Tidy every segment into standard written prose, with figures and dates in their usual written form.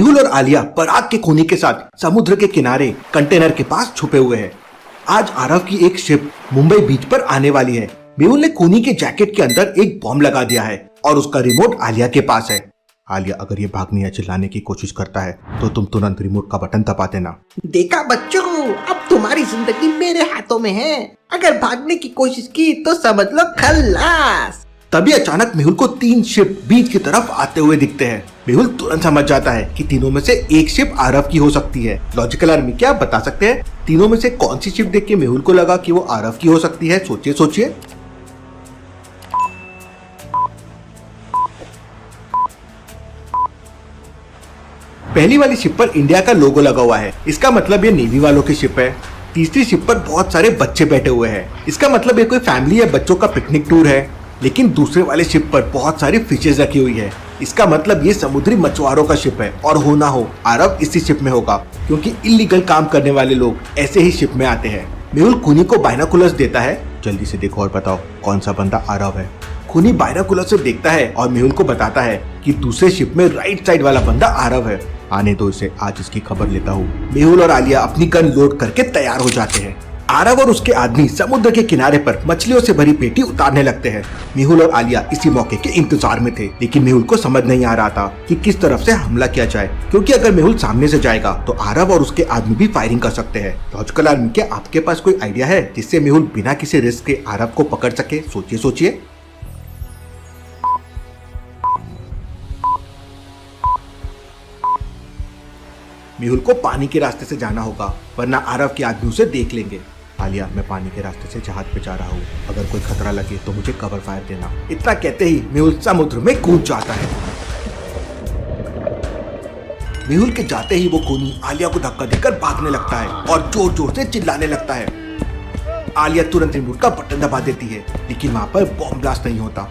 मेहुल और आलिया पराग के खूनी के साथ समुद्र के किनारे कंटेनर के पास छुपे हुए हैं। आज आरव की एक शिप मुंबई बीच पर आने वाली है। मेहुल ने खूनी के जैकेट के अंदर एक बॉम्ब लगा दिया है और उसका रिमोट आलिया के पास है। आलिया, अगर ये भागने या चिल्लाने की कोशिश करता है तो तुम तुरंत रिमोट का बटन दबा देना। देखा बच्चों, अब तुम्हारी जिंदगी मेरे हाथों में है। अगर भागने की कोशिश की तो समझ लो खल्लास। तभी अचानक मेहुल को 3 शिप बीच की तरफ आते हुए दिखते हैं। मेहुल तुरंत समझ जाता है कि तीनों में से एक शिप आरव की हो सकती है। लॉजिकल आर्मी, क्या आप बता सकते हैं तीनों में से कौन सी शिप देख के मेहुल को लगा कि वो आरव की हो सकती है? सोचिए सोचिए। पहली वाली शिप पर इंडिया का लोगो लगा हुआ है, इसका मतलब ये नेवी वालों की शिप है। तीसरी शिप पर बहुत सारे बच्चे बैठे हुए हैं, इसका मतलब ये कोई फैमिली या बच्चों का पिकनिक टूर है। लेकिन दूसरे वाले शिप पर बहुत सारी फिशेज रखी हुई है, इसका मतलब ये समुद्री मछुआरों का शिप है और हो ना हो आरव इसी शिप में होगा, क्योंकि इलीगल काम करने वाले लोग ऐसे ही शिप में आते हैं। मेहुल खूनी को बाइनोकुलर्स देता है। जल्दी से देखो और बताओ कौन सा बंदा आरव है। खूनी बाइनोकुलर से देखता है और मेहुल को बताता है कि दूसरे शिप में राइट साइड वाला बंदा आरव है। आने दो इसे, आज इसकी खबर लेता हूँ। मेहुल और आलिया अपनी गन लोड करके तैयार हो जाते हैं। आरव और उसके आदमी समुद्र के किनारे पर मछलियों से भरी पेटी उतारने लगते हैं। मेहुल और आलिया इसी मौके के इंतजार में थे, लेकिन मेहुल को समझ नहीं आ रहा था कि किस तरफ से हमला किया जाए, क्योंकि अगर मेहुल सामने से जाएगा तो आरव और उसके आदमी भी फायरिंग कर सकते हैं। लॉजिकल आर्मी, क्या आपके पास कोई आइडिया है जिससे मेहुल बिना किसी रिस्क के आरव को पकड़ सके? सोचिए सोचिए। मेहुल को पानी के रास्ते से जाना होगा, वरना आरव के आदमी उसे देख लेंगे। आलिया, मैं पानी के रास्ते से जहाज पे जा रहा हूँ, अगर कोई खतरा लगे तो मुझे कवर फायर देना। इतना कहते ही मेहुल समुद्र में कूद जाता है। मेहुल के जाते ही वो खूनी आलिया को धक्का देकर भागने लगता है और जोर जोर से चिल्लाने लगता है। आलिया तुरंत रिमोट का बटन दबा देती है, लेकिन वहाँ पर बॉम्ब ब्लास्ट नहीं होता।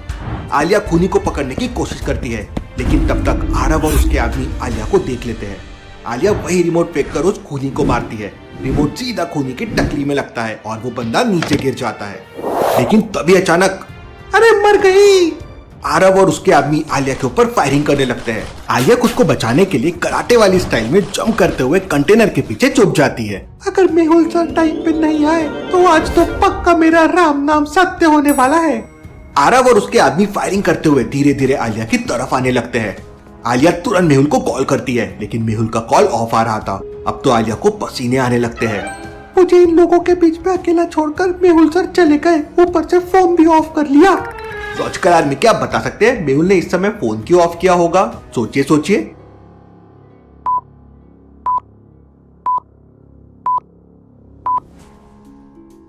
आलिया खूनी को पकड़ने की कोशिश करती है, लेकिन तब तक आरव और उसके आदमी आलिया को देख लेते हैं। आलिया वही रिमोट फेंक कर उस खूनी को मारती है। रिमोट सीधा खूनी की टकली में लगता है और वो बंदा नीचे गिर जाता है। लेकिन तभी अचानक, अरे मर गई! आरव और उसके आदमी आलिया के ऊपर फायरिंग करने लगते हैं। आलिया खुद को बचाने के लिए कराटे वाली स्टाइल में जंप करते हुए कंटेनर के पीछे छुप जाती है। अगर मेहुल सर टाइम पे नहीं आए तो आज तो पक्का मेरा राम नाम सत्य होने वाला है। आरव और उसके आदमी फायरिंग करते हुए धीरे धीरे आलिया की तरफ आने लगते हैं। आलिया तुरंत मेहुल को कॉल करती है, लेकिन मेहुल का कॉल ऑफ आ रहा था। अब तो आलिया को पसीने आने लगते हैं। मुझे इन लोगों के बीच में अकेला छोड़कर मेहुल सर चले गए, ऊपर से फोन भी ऑफ कर लिया। लॉजिकल आर्मी, क्या आप बता सकते हैं मेहुल ने इस समय फोन क्यों ऑफ किया होगा? सोचिए सोचिए।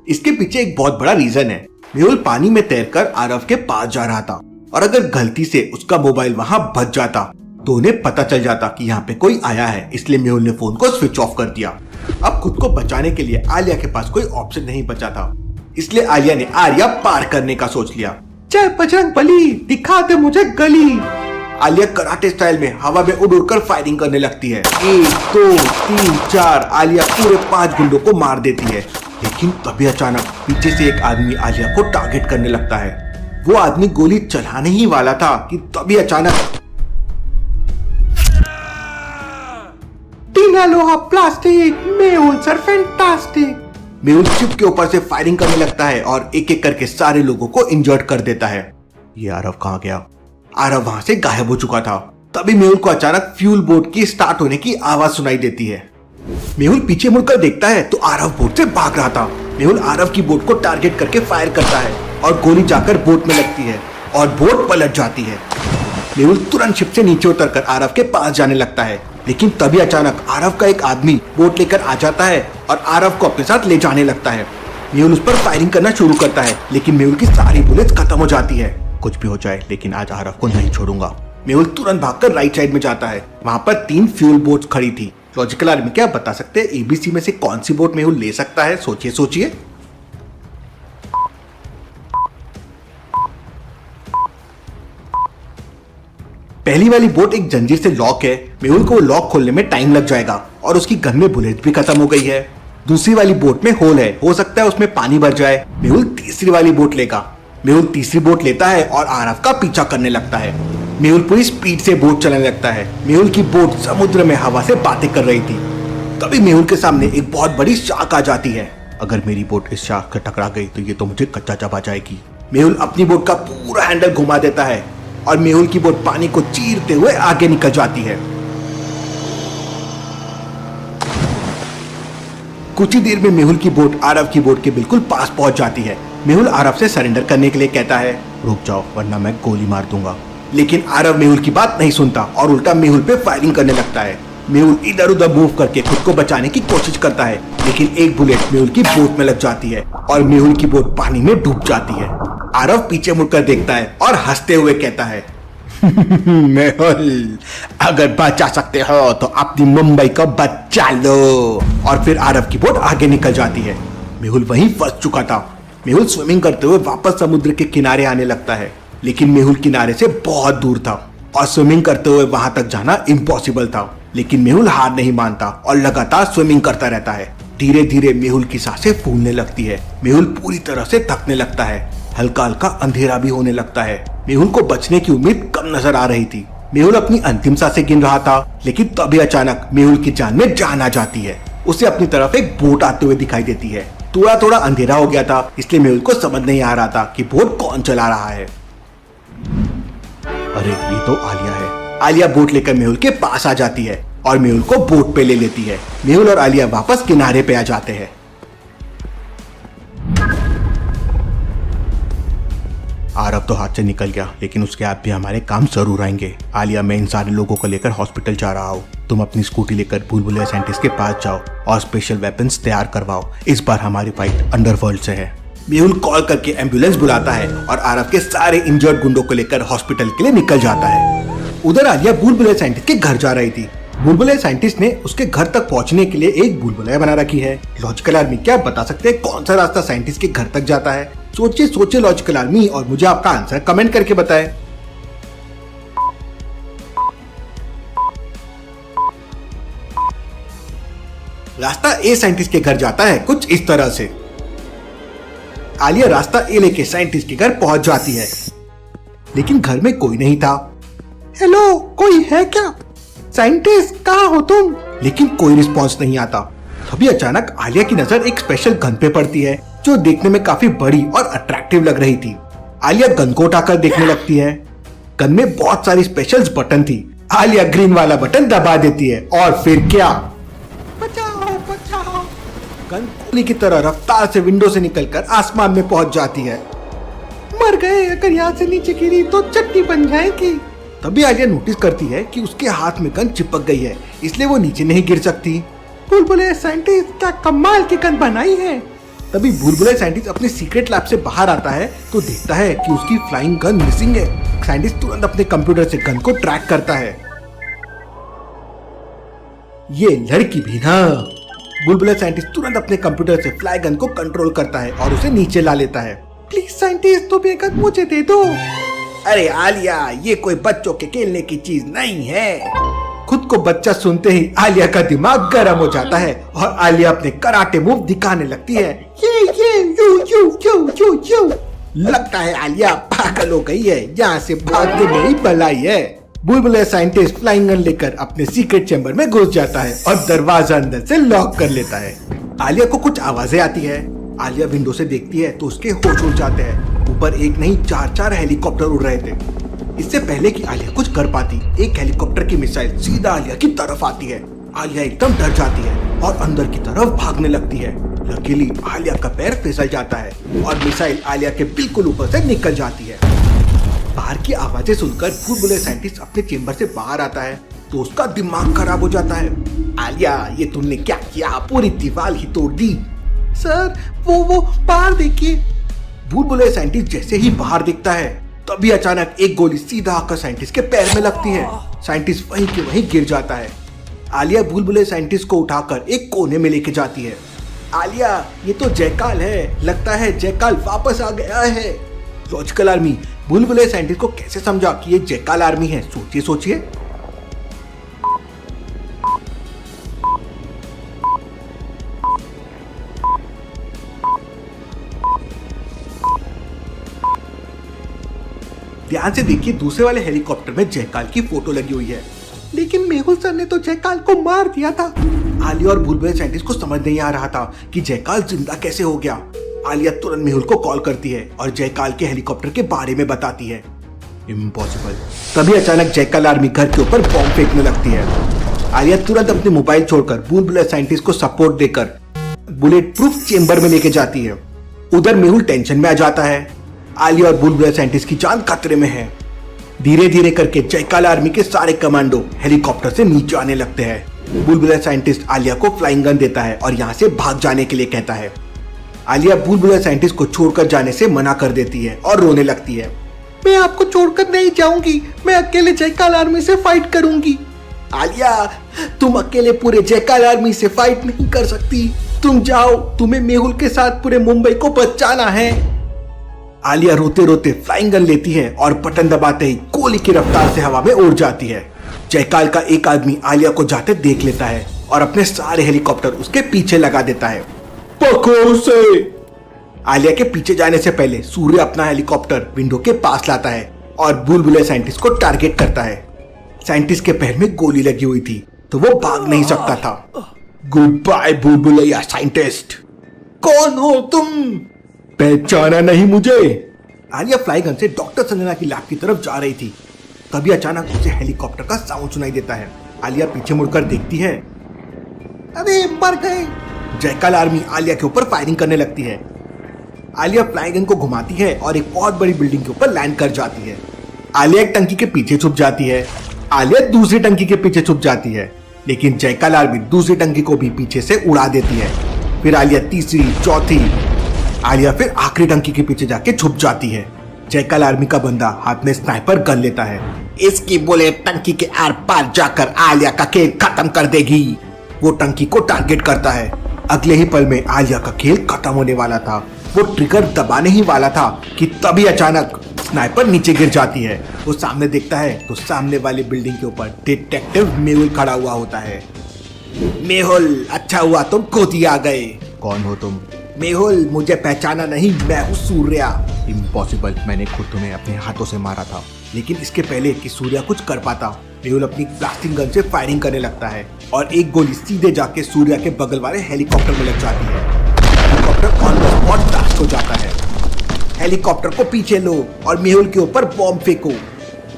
इसके पीछे एक बहुत बड़ा रीजन है। मेहुल पानी में तैरकर आरव के पास जा रहा था, और अगर गलती से उसका मोबाइल वहां बच जाता तो उन्हें पता चल जाता कि यहाँ पे कोई आया है, इसलिए मेहुल ने फोन को स्विच ऑफ कर दिया। अब खुद को बचाने के लिए आलिया के पास कोई ऑप्शन नहीं बचा था, इसलिए आलिया ने आर्या पार करने का सोच लिया। जय बजरंगबली, दिखा दे मुझे गली। आलिया कराटे स्टाइल में हवा में उड़ उड़कर फायरिंग करने लगती है। 1 2 3 4 आलिया पूरे 5 गुंडों को मार देती है। लेकिन तभी अचानक पीछे से एक आदमी आलिया को टारगेट करने लगता है। वो आदमी गोली चलाने ही वाला था कि तभी अचानक टीना लोहा plastic, Mehul sir fantastic. Mehul ship के ऊपर से फायरिंग करने लगता है और एक एक करके सारे लोगों को इंजर्ड कर देता है। ये आरव कहाँ गया? आरव वहां से गायब हो चुका था। तभी मेहुल को अचानक फ्यूल बोट की स्टार्ट होने की आवाज सुनाई देती है। मेहुल पीछे मुड़कर देखता है तो आरव बोट से भाग रहा था। मेहुल आरव की बोट को टारगेट करके फायर करता है और गोली जाकर बोट में लगती है और बोट पलट जाती है। मेहुल तुरंत शिप से नीचे उतरकर आरव के पास जाने लगता है, लेकिन तभी अचानक आरव का एक आदमी बोट लेकर आ जाता है और आरव को अपने साथ ले जाने लगता है। मेहुल उस पर फायरिंग करना शुरू करता है, लेकिन मेहुल की सारी बुलेट्स खत्म हो जाती है। कुछ भी हो जाए, लेकिन आज आरव को नहीं छोड़ूंगा। मेहुल तुरंत भागकर राइट साइड में जाता है। वहां पर 3 फ्यूल बोट्स खड़ी थी। लॉजिकल आर्मी, क्या बता सकते हैं एबीसी में से कौन सी बोट मेहुल ले सकता है? सोचिए सोचिए। पहली वाली बोट एक जंजीर से लॉक है। मेहुल को वो लॉक खोलने में टाइम लग जाएगा और उसकी गन में बुलेट भी खत्म हो गई है। दूसरी वाली बोट में होल है, हो सकता है उसमें पानी भर जाए। मेहुल तीसरी वाली बोट लेगा। मेहुल तीसरी बोट लेता है और आरव का पीछा करने लगता है। मेहुल पूरी स्पीड से बोट चलाने लगता है। मेहुल की बोट समुद्र में हवा से बातें कर रही थी। तभी मेहुल के सामने एक बहुत बड़ी शार्क आ जाती है। अगर मेरी बोट इस शार्क से टकरा गई तो ये तो मुझे कच्चा चबा जाएगी। मेहुल अपनी बोट का पूरा हैंडल घुमा देता है और मेहुल की बोट पानी को चीरते हुए आगे निकल जाती है। कुछ ही देर में मेहुल की बोट आरव की बोट के बिल्कुल पास पहुंच जाती है। मेहुल आरव से सरेंडर करने के लिए कहता है, रुक जाओ वरना मैं गोली मार दूंगा। लेकिन आरव मेहुल की बात नहीं सुनता और उल्टा मेहुल पे फायरिंग करने लगता है। मेहुल इधर उधर मूव करके खुद को बचाने की कोशिश करता है, लेकिन एक बुलेट मेहुल की बोट में लग जाती है और मेहुल की बोट पानी में डूब जाती है। आरव पीछे मुड़कर देखता है और हंसते हुए कहता है, मेहुल अगर बचा सकते हो तो अपनी मुंबई को बचा लो। और फिर आरव की बोट आगे निकल जाती है। मेहुल वहीं फंस चुका था। मेहुल स्विमिंग करते हुए वापस समुद्र के किनारे आने लगता है, लेकिन मेहुल किनारे से बहुत दूर था और स्विमिंग करते हुए वहां तक जाना इम्पॉसिबल था। लेकिन मेहुल हार नहीं मानता और लगातार स्विमिंग करता रहता है। धीरे धीरे मेहुल की सांसें फूलने लगती है। मेहुल पूरी तरह से थकने लगता है। हल्का हल्का अंधेरा भी होने लगता है। मेहुल को बचने की उम्मीद कम नजर आ रही थी। मेहुल अपनी अंतिम सांसें गिन रहा था, लेकिन तभी अचानक मेहुल की जान में जान आ जाती है। उसे अपनी तरफ एक बोट आते हुए दिखाई देती है। थोड़ा थोड़ा अंधेरा हो गया था, इसलिए मेहुल को समझ नहीं आ रहा था कि बोट कौन चला रहा है। अरे ये तो आलिया है। आलिया बोट लेकर मेहुल के पास आ जाती है और मेहुल को बोट पे ले लेती है। मेहुल और आलिया वापस किनारे पे आ जाते हैं। आरव तो हाथ से निकल गया, लेकिन उसके आप भी हमारे काम जरूर आएंगे। आलिया, मैं इन सारे लोगों को लेकर हॉस्पिटल जा रहा हूँ। तुम अपनी स्कूटी लेकर भूलभुलैया साइंटिस्ट के पास जाओ और स्पेशल वेपन्स तैयार करवाओ। इस बार हमारी फाइट अंडरवर्ल्ड से है। मेहुल कॉल करके एम्बुलेंस बुलाता है और आरव के सारे इंजर्ड गुंडों को लेकर हॉस्पिटल के लिए निकल जाता है। उधर आलिया भूलभुलैया साइंटिस्ट के घर जा रही थी। भूलभुलैया साइंटिस्ट ने उसके घर तक पहुंचने के लिए एक भूलभुलैया बना रखी है। लॉजिकल आर्मी, क्या बता सकते हैं कौन सा रास्ता साइंटिस्ट के घर तक जाता है? सोचिए सोचिए लॉजिकल आर्मी, और मुझे आपका आंसर कमेंट करके बताएं। रास्ता ए साइंटिस्ट के घर जाता है कुछ इस तरह से। आलिया रास्ता ए लेके साइंटिस्ट के घर पहुंच जाती है, लेकिन घर में कोई नहीं था। हेलो, कोई है क्या? साइंटिस्ट, कहाँ हो तुम? लेकिन कोई रिस्पॉन्स नहीं आता। तभी अचानक आलिया की नजर एक स्पेशल गन पे पड़ती है, जो देखने में काफी बड़ी और अट्रैक्टिव लग रही थी। आलिया गन को उठाकर देखने लगती है। गन में बहुत सारी स्पेशल बटन थी। आलिया ग्रीन वाला बटन दबा देती है और फिर क्या, बचाओ बचाओ। गन गोली की तरह रफ्तार से विंडो से निकलकर आसमान में पहुंच जाती है। मर गए, अगर यहाँ से नीचे गिरी तो चट्टी बन जाएगी। तभी आलिया नोटिस करती है कि उसके हाथ में गन चिपक गई है, इसलिए वो नीचे नहीं गिर सकती। भूलभुलैया साइंटिस्ट, क्या कमाल की गन बनाई है। तभी भूलभुलैया साइंटिस्ट अपने सीक्रेट लैब से बाहर आता है तो देखता है कि उसकी फ्लाइंग गन मिसिंग है। साइंटिस्ट तुरंत अपने कंप्यूटर से गन को ट्रैक करता है। ये लड़की भी ना। भूलभुलैया साइंटिस्ट तुरंत अपने कंप्यूटर से फ्लाई गन को कंट्रोल करता है और उसे नीचे ला लेता है। प्लीज साइंटिस्ट, तो ये गन मुझे दे दो। अरे आलिया, ये कोई बच्चों के खेलने की चीज नहीं है। खुद को बच्चा सुनते ही आलिया का दिमाग गर्म हो जाता है और आलिया अपने कराटे मूव दिखाने लगती है। ये you you you you you. लगता है आलिया पागल हो गई है, यहाँ से भागने में ही भलाई है। भूलभुलैया साइंटिस्ट फ्लाइंग गन लेकर अपने सीक्रेट चैम्बर में घुस जाता है और दरवाजा अंदर से लॉक कर लेता है। आलिया को कुछ आवाजें आती है। आलिया विंडो से देखती है तो उसके होश उड़ जाते हैं। ऊपर एक नहीं चार हेलीकॉप्टर उड़ रहे थे। इससे पहले कि आलिया कुछ कर पाती, एक हेलीकॉप्टर की मिसाइल सीधा आलिया की तरफ आती है। आलिया एकदम डर जाती है और अंदर की तरफ भागने लगती है। लकीली आलिया का पैर फिसल जाता है और मिसाइल आलिया के बिल्कुल ऊपर से निकल जाती है। बाहर की आवाजें सुनकर भूलभुलैया साइंटिस्ट अपने चेंबर से बाहर आता है तो उसका दिमाग खराब हो जाता है। आलिया, ये तुमने क्या किया? पूरी दीवार ही तोड़ दी। सर, वो बाहर देखिए। भूलभुलैया साइंटिस्ट जैसे ही बाहर दिखता है तभी अचानक एक गोली सीधा आकर साइंटिस्ट के पैर में लगती है। साइंटिस्ट वहीं के वहीं गिर जाता है। आलिया भूलभुलैया साइंटिस्ट को उठाकर एक कोने में लेके जाती है। आलिया, ये तो जयकाल है, लगता है जयकाल वापस आ गया है। लॉजिकल आर्मी भूलभुलैया साइंटिस्ट को कैसे समझा कि ये जयकाल आर्मी है? सोचिए सोचिए। ध्यान से देखिए, दूसरे वाले हेलीकॉप्टर में जयकाल की फोटो लगी हुई है। लेकिन मेहुल सर ने तो जयकाल को मार दिया था। आलिया और भूलभुलैया साइंटिस्ट को समझ नहीं आ रहा था कि जयकाल जिंदा कैसे हो गया। आलिया तुरंत मेहुल को कॉल करती है और जयकाल के हेलीकॉप्टर के बारे में बताती है। इम्पॉसिबल। तभी अचानक जयकाल आर्मी घर के ऊपर बॉम्ब फेंकने लगती है। आलिया तुरंत अपने मोबाइल छोड़कर भूलभुलैया साइंटिस्ट को सपोर्ट देकर बुलेट प्रूफ चेंबर में लेके जाती है। उधर मेहुल टेंशन में आ जाता है। आलिया और भूलभुलैया साइंटिस्ट की जान खतरे में है। धीरे धीरे करके जयकाल आर्मी के सारे कमांडो हेलीकॉप्टर से नीचे आने लगते हैं। भूलभुलैया साइंटिस्ट आलिया को फ्लाइंग गन देता है और यहाँ से भाग जाने के लिए कहता है। आलिया भूलभुलैया साइंटिस्ट को छोड़कर जाने से मना कर देती है और रोने लगती है। मैं आपको छोड़कर नहीं जाऊंगी, मैं अकेले जयकाल आर्मी से फाइट करूंगी। आलिया, तुम अकेले पूरे जयकाल आर्मी से फाइट नहीं कर सकती। तुम जाओ, तुम्हें मेहुल के साथ पूरे मुंबई को बचाना है। आलिया रोते रोते फ्लाइंग गन लेती है और बटन दबाते ही गोली की रफ्तार से हवा में उड़ जाती है। जयकाल का एक आदमी आलिया को जाते देख लेता है और अपने सारे हेलीकॉप्टर उसके पीछे लगा देता है। पकड़ो उसे। आलिया के पीछे जाने से पहले सूर्य अपना हेलीकॉप्टर विंडो के पास लाता है और भूलभुलैया साइंटिस्ट को टारगेट करता है। साइंटिस्ट के पैर में गोली लगी हुई थी तो वो भाग नहीं सकता था। गुड बाय भूलभुलैया साइंटिस्ट। कौन हो तुम? पहचाना नहीं मुझे? आलिया फ्लाई गन से डॉक्टर संजना की लैब की तरफ जा रही थी। तभी अचानक उसे हेलीकॉप्टर का साउंड सुनाई देता है। आलिया पीछे मुड़कर देखती है। अरे मर गए। जयकाल आर्मी आलिया के ऊपर फायरिंग करने लगती है। आलिया फ्लाई गन को घुमाती है और एक बहुत बड़ी बिल्डिंग के ऊपर लैंड कर जाती है। आलिया एक टंकी के पीछे छुप जाती है। आलिया दूसरी टंकी के पीछे छुप जाती है, लेकिन जयकाल आर्मी दूसरी टंकी को भी पीछे से उड़ा देती है। फिर आलिया तीसरी, चौथी, आलिया फिर आखिरी टंकी के पीछे जाके छुप जाती है। जयकाल आर्मी का बंदा हाथ में स्नाइपर गन लेता है। इसकी बुलेट टंकी के आर पार जाकर आलिया का खेल खत्म कर देगी। वो टंकी को टारगेट करता है। अगले ही पल में आलिया का खेल खत्म होने वाला था। वो ट्रिगर दबाने ही वाला था कि तभी अचानक स्नाइपर नीचे गिर जाती है। वो सामने देखता है तो सामने वाली बिल्डिंग के ऊपर डिटेक्टिव मेहुल खड़ा हुआ होता है। मेहुल, अच्छा हुआ तुम खुद ही आ गए। कौन हो तुम? मेहुल, मुझे पहचाना नहीं, मैं हूँ सूर्या। इम्पॉसिबल, मैंने खुद तुम्हें अपने हाथों से मारा था। लेकिन इसके पहले कि सूर्या कुछ कर पाता, मेहुल अपनी ब्लास्टिंग गन से फायरिंग करने लगता है और एक गोली सीधे जाके सूर्या के बगल वाले हेलीकॉप्टर में लग जाती है। Helicopter on the spot blast हो जाता है। हेलीकॉप्टर को पीछे लो और मेहुल के ऊपर बॉम्ब फेंको।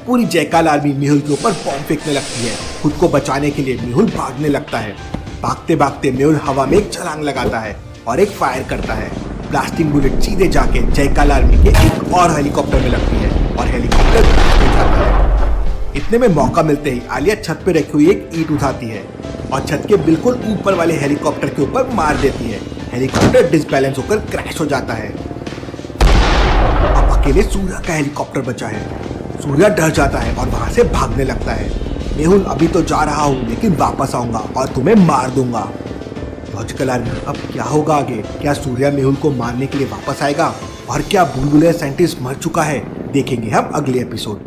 पूरी जयकाल आर्मी मेहुल के ऊपर बॉम्ब फेंकने लगती है। खुद को बचाने के लिए मेहुल भागने लगता है। भागते भागते मेहुल हवा में एक छलांग लगाता है और एक फायर करता है। ब्लास्टिंग बुलेट सीधे जाके जयकाल आर्मी के एक और हेलीकॉप्टर में लगती है और हेलीकॉप्टर ब्लास्ट हो जाता है। इतने में मौका मिलते ही आलिया छत पे रखी हुई एक ईंट उठाती है और छत के बिल्कुल ऊपर वाले हेलीकॉप्टर के ऊपर मार देती है। हेलीकॉप्टर डिसबैलेंस होकर क्रैश हो जाता है। अब अकेले सूर्या का हेलीकॉप्टर बचा है। सूर्या डर जाता है और वहां से भागने लगता है। मेहुल, अभी तो जा रहा हूँ लेकिन वापस आऊंगा और तुम्हें मार दूंगा। लॉजिकल आर्मी, अब क्या होगा आगे? क्या सूर्या मेहुल को मारने के लिए वापस आएगा और क्या भूलभुलैया साइंटिस्ट मर चुका है? देखेंगे हम अगले एपिसोड।